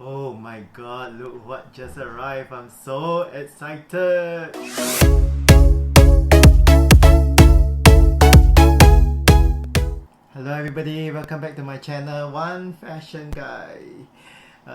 Oh my god, look what just arrived. I'm so excited. Hello everybody, welcome back to my channel, One Fashion Guy.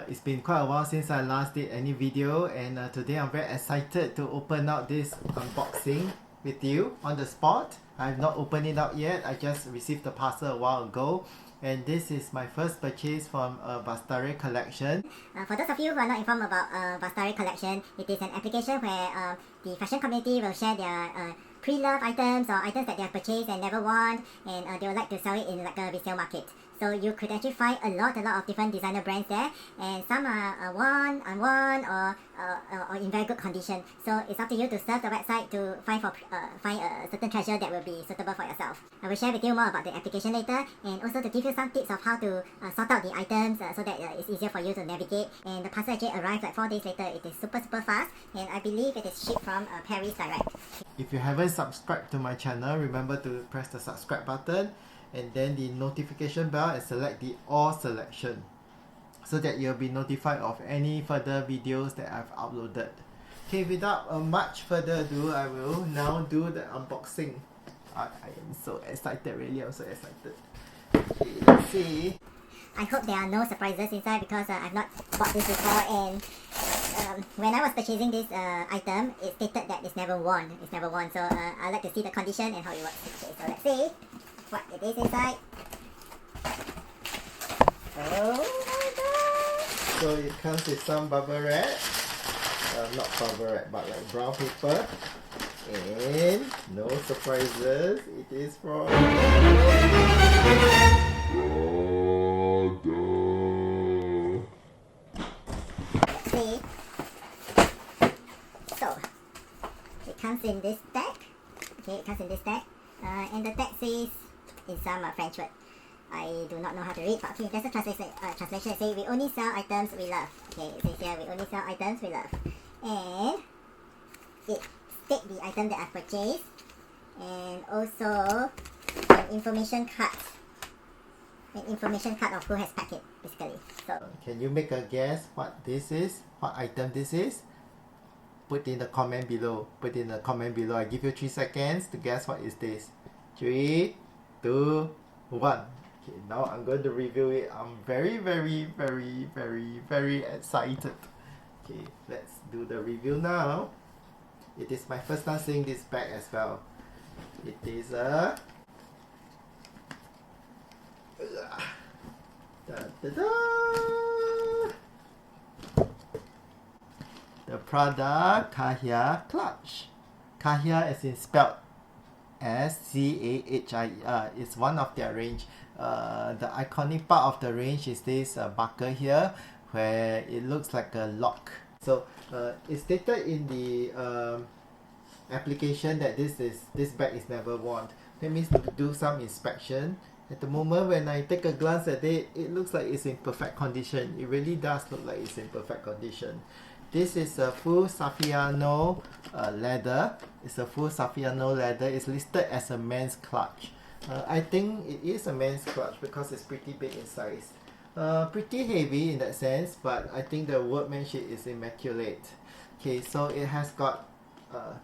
It's been quite a while since I last did any video, and today I'm very excited to open out this unboxing with you on the spot. I've not opened it out yet. I just received the parcel a while ago, and this is my first purchase from a Vestiaire collection. For those of you who are not informed about Vestiaire collection, it is an application where the fashion community will share their pre-loved items or items that they have purchased and never worn, and they would like to sell it in like a resale market. So you could actually find a lot of different designer brands there, and some are worn, unworn, or in very good condition. So it's up to you to surf the website to find a certain treasure that will be suitable for yourself. I will share with you more about the application later, and also to give you some tips of how to sort out the items so that it's easier for you to navigate. And the parcel actually arrived like 4 days later. It is super fast, and I believe it is shipped from Paris direct. If you haven't subscribed to my channel, remember to press the subscribe button and then the notification bell and select the all selection so that you'll be notified of any further videos that I've uploaded. Okay, without much further ado, I will now do the unboxing. I am so excited, really, I'm so excited. Okay, let's see. I hope there are no surprises inside because I've not bought this before, and when I was purchasing this item, it stated that it's never worn. So I'd like to see the condition and how it works. Okay, so let's see what it is inside. Oh my god! So it comes with some bubble wrap. Not bubble wrap, but like brown paper. And no surprises. It is from Let's see. So it comes in this tag. Okay, it comes in this tag. And the tag says in some French word. I do not know how to read, but okay, there's a translation that says we only sell items we love. Okay, it says here we only sell items we love. And it states the item that I've purchased, and also an information card. An information card of who has packed it, basically. So can you make a guess what this is? What item this is? Put in the comment below. I give you 3 seconds to guess what is this. 3, 2, 1. Okay, now I'm going to review it. I'm very excited. Okay, let's do the review now. It is my first time seeing this bag as well. It is a the Prada Kahia clutch. Kahia is in spelled S-C-A-H-I-E-R. It's one of their range. The iconic part of the range is this buckle here, where it looks like a lock. So it's stated in the application that this bag is never worn. That means to do some inspection. At the moment when I take a glance at it, it looks like it's in perfect condition. It really does look like it's in perfect condition. This is a full Saffiano leather. It's a full Saffiano leather. It's listed as a men's clutch. I think it is a men's clutch because it's pretty big in size. Pretty heavy in that sense, but I think the workmanship is immaculate. Okay, so it has got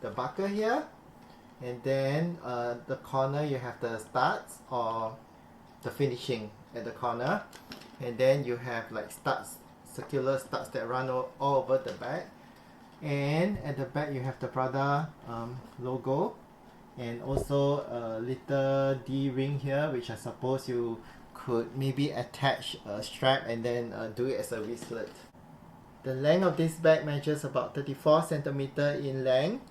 the buckle here, and then the corner you have the studs or the finishing at the corner, and then you have like studs, circular studs that run all over the back, and at the back you have the Prada logo, and also a little D-ring here, which I suppose you could maybe attach a strap and then do it as a wristlet. The length of this bag measures about 34 cm in length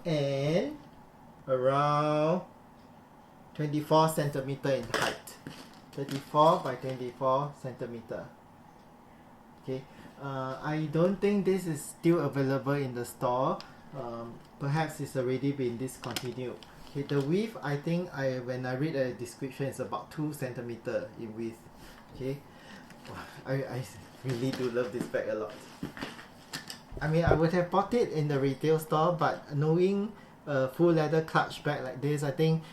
and around 24 cm in height. 34 by 24 cm. Okay, I don't think this is still available in the store. Perhaps it's already been discontinued. Okay, the width, I think when I read the description, it's about 2 cm in width. Okay, I really do love this bag a lot. I mean, I would have bought it in the retail store, but knowing a full leather clutch bag like this, I think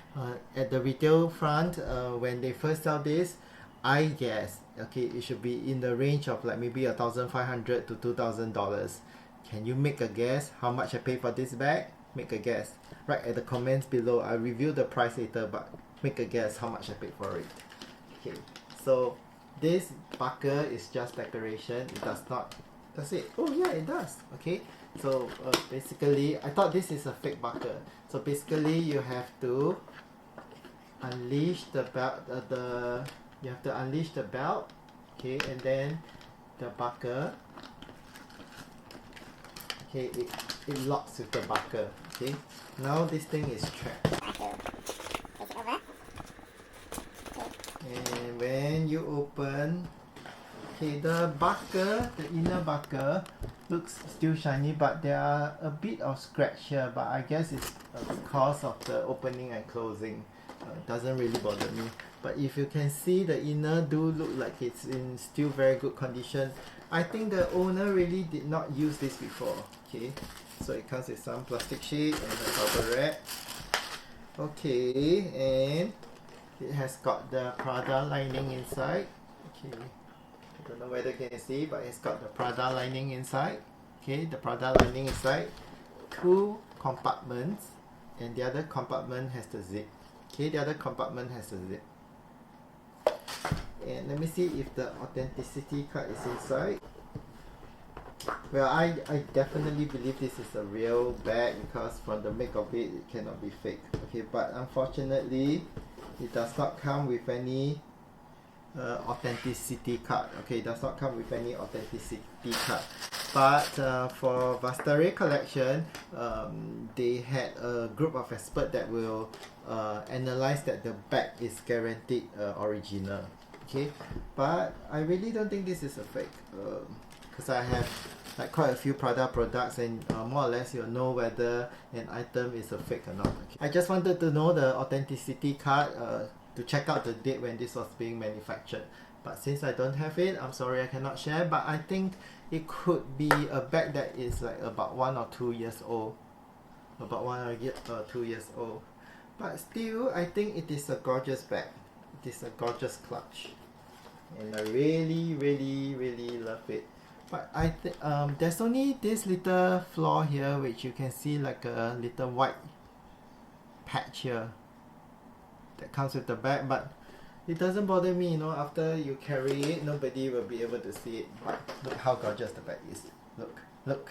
at the retail front, when they first sell this, I guess, okay, it should be in the range of like maybe $1,500 to $2,000. Can you make a guess how much I paid for this bag? Make a guess. Right at the comments below. I'll review the price later, but make a guess how much I paid for it. Okay, so this buckle is just decoration. It does not. Does it? Oh yeah, it does. Okay, so basically, I thought this is a fake buckle. So basically, you have to unleash the belt. You have to unleash the belt. Okay, and then the buckle. Okay, it locks with the buckle. Okay, now this thing is trapped. And when you open, okay, the buckle, the inner buckle looks still shiny, but there are a bit of scratch here, but I guess it's because of the opening and closing. It doesn't really bother me. But if you can see, the inner do look like it's in still very good condition. I think the owner really did not use this before. Okay, so it comes with some plastic sheet and a bubble wrap. Okay, and it has got the Prada lining inside. Okay, I don't know whether you can see, but it's got the Prada lining inside. Okay, the Prada lining inside. 2 compartments, and the other compartment has the zip. Okay, the other compartment has the zip. And let me see if the authenticity card is inside. Well, I definitely believe this is a real bag because from the make of it, it cannot be fake. Okay, but unfortunately, it does not come with any authenticity card. Okay, it does not come with any authenticity card. But for Vestiaire collection, they had a group of experts that will analyze that the bag is guaranteed original. Okay, but I really don't think this is a fake because I have like quite a few Prada products, and more or less you'll know whether an item is a fake or not. Okay. I just wanted to know the authenticity card to check out the date when this was being manufactured. But since I don't have it, I'm sorry I cannot share. But I think it could be a bag that is like about 1 or 2 years old. About 1 or 2 years old. But still, I think it is a gorgeous bag. It is a gorgeous clutch. And I really, really, really love it. But there's only this little flaw here, which you can see like a little white patch here that comes with the bag, but it doesn't bother me, you know. After you carry it, nobody will be able to see it. But look how gorgeous the bag is. Look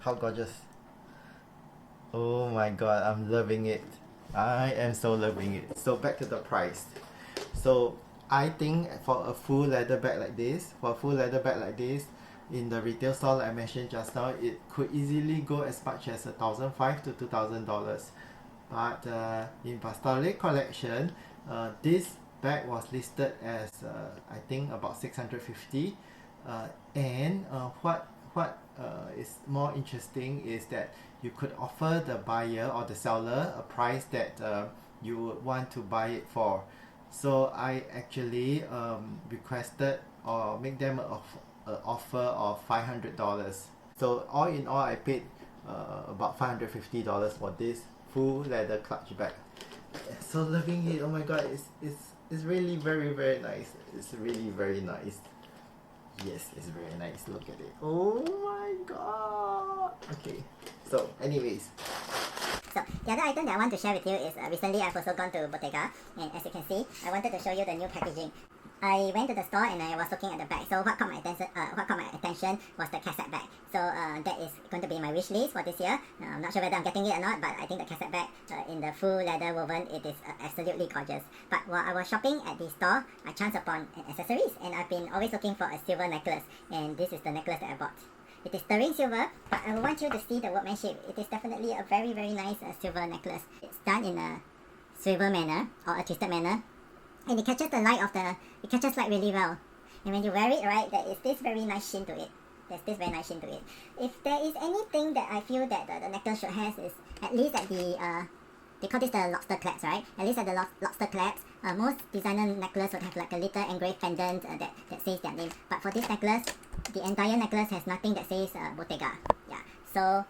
how gorgeous. Oh my god, I'm loving it. I am so loving it. So back to the price. So I think for a full leather bag like this, in the retail store like I mentioned just now, it could easily go as much as $1,500 to $2,000. But in Vestiaire collection, this bag was listed as I think about $650. And what is more interesting is that you could offer the buyer or the seller a price that you would want to buy it for. So I actually requested or make them an offer of $500. So all in all, I paid about $550 for this full leather clutch bag. So loving it. Oh my god, it's really very, very nice. It's really very nice. Yes, it's very nice. Look at it. Oh my god. Okay, so anyways, So the other item that I want to share with you is recently I've also gone to Bottega, and as you can see, I wanted to show you the new packaging. I went to the store and I was looking at the bag. So what caught my attention was the cassette bag. So that is going to be my wish list for this year. I'm not sure whether I'm getting it or not, but I think the cassette bag in the full leather woven, it is absolutely gorgeous. But while I was shopping at the store, I chanced upon accessories, and I've been always looking for a silver necklace, and this is the necklace that I bought. It is sterling silver, but I want you to see the workmanship. It is definitely a very, very nice silver necklace. It's done in a swivel manner or a twisted manner, and it catches light really well. And when you wear it, right, there is this very nice sheen to it. If there is anything that I feel that the necklace should have is at least at the they call this the lobster clasps, right? At least at the lobster clasps, most designer necklace would have like a little engraved pendant that says their name. But for this necklace, the entire necklace has nothing that says Bottega. Yeah, so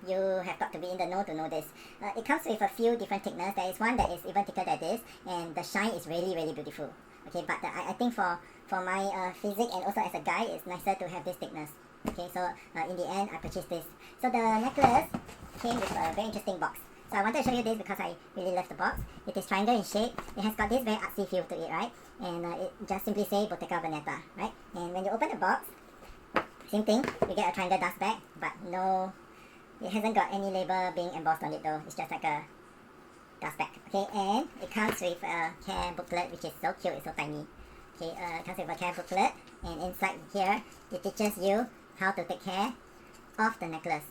you have got to be in the know to know this. It comes with a few different thickness. There is one that is even thicker than this, and the shine is really, really beautiful. Okay, but I think for my physique and also as a guy, it's nicer to have this thickness. Okay, so in the end, I purchased this. So the necklace came with a very interesting box. So I wanted to show you this because I really love the box. It is triangle in shape. It has got this very artsy feel to it, right? And it just simply say Bottega Veneta, right? And when you open the box, same thing, you get a triangle dust bag, but no, it hasn't got any label being embossed on it though. It's just like a dust bag. Okay, and it comes with a care booklet, which is so cute, it's so tiny. Okay, it comes with a care booklet, and inside here, it teaches you how to take care of the necklace.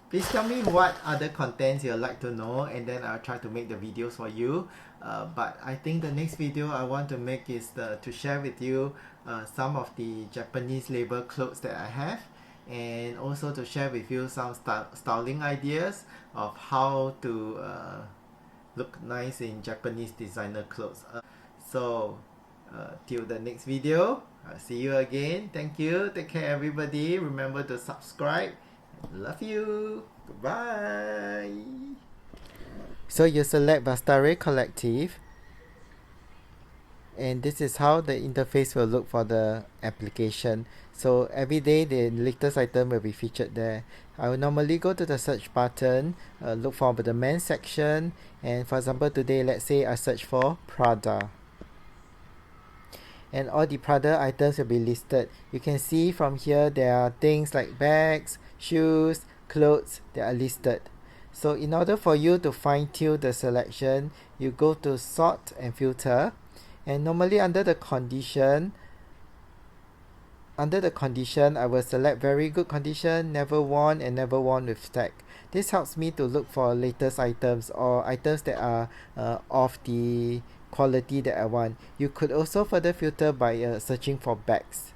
Please tell me what other contents you'd like to know, and then I'll try to make the videos for you. But I think the next video I want to make is to share with you some of the Japanese label clothes that I have, and also to share with you some styling ideas of how to look nice in Japanese designer clothes. Till the next video, I'll see you again. Thank you. Take care, everybody. Remember to subscribe. Love you. Goodbye. So you select Vestiaire Collective, and this is how the interface will look for the application. So every day the latest item will be featured there. I will normally go to the search button, look for the men's section, and for example today, let's say I search for Prada, and all the Prada items will be listed. You can see from here there are things like bags, shoes, clothes that are listed. So in order for you to fine-tune the selection, you go to sort and filter, and normally under the condition I will select very good condition, never worn, and never worn with tag. This helps me to look for latest items or items that are of the quality that I want. You could also further filter by searching for bags.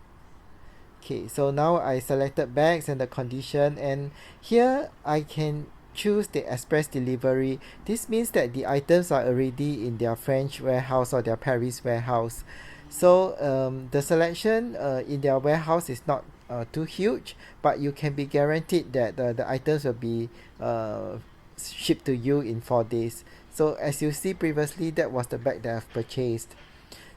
Okay, so now I selected bags and the condition, and here I can choose the express delivery. This means that the items are already in their French warehouse or their Paris warehouse. So the selection in their warehouse is not too huge, but you can be guaranteed that the items will be shipped to you in 4 days. So as you see previously, that was the bag that I've purchased.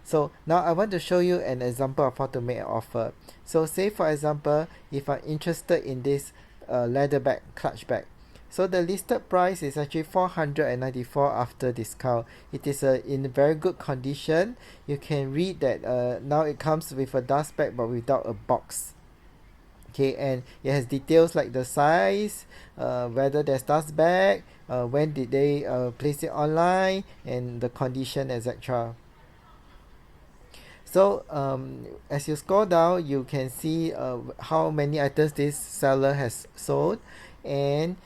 So now I want to show you an example of how to make an offer. So say for example, if I'm interested in this leather bag, clutch bag. So the listed price is actually 494 after discount. It is in very good condition. You can read that now it comes with a dust bag but without a box. Okay, and it has details like the size, whether there's dust bag, when did they place it online, and the condition, etc. So as you scroll down, you can see how many items this seller has sold, and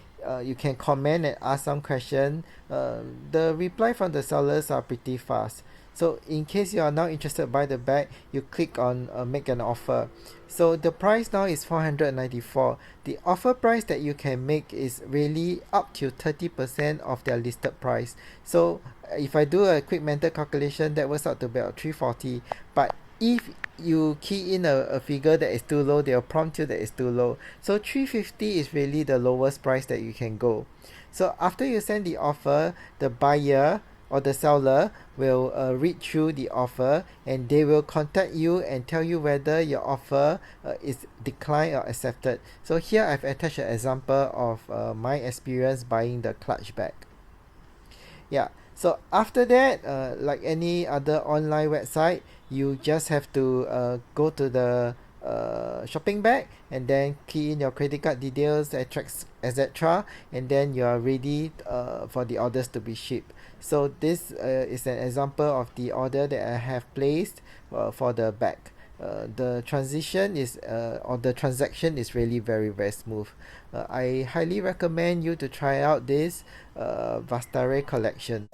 you can comment and ask some question. The reply from the sellers are pretty fast. So in case you are now interested by the bag, you click on make an offer. So the price now is 494. The offer price that you can make is really up to 30% of their listed price. So if I do a quick mental calculation, that works out to about 340. But if you key in a figure that is too low, they'll prompt you that is too low. So 350 is really the lowest price that you can go. So after you send the offer, the buyer or the seller will read through the offer, and they will contact you and tell you whether your offer is declined or accepted. So here I've attached an example of my experience buying the clutch bag. Yeah, so after that, like any other online website, you just have to go to the shopping bag and then key in your credit card details, etc., and then you are ready for the orders to be shipped. So this is an example of the order that I have placed for the bag. The transition is or the transaction is really very smooth. I highly recommend you to try out this Vestiaire collection.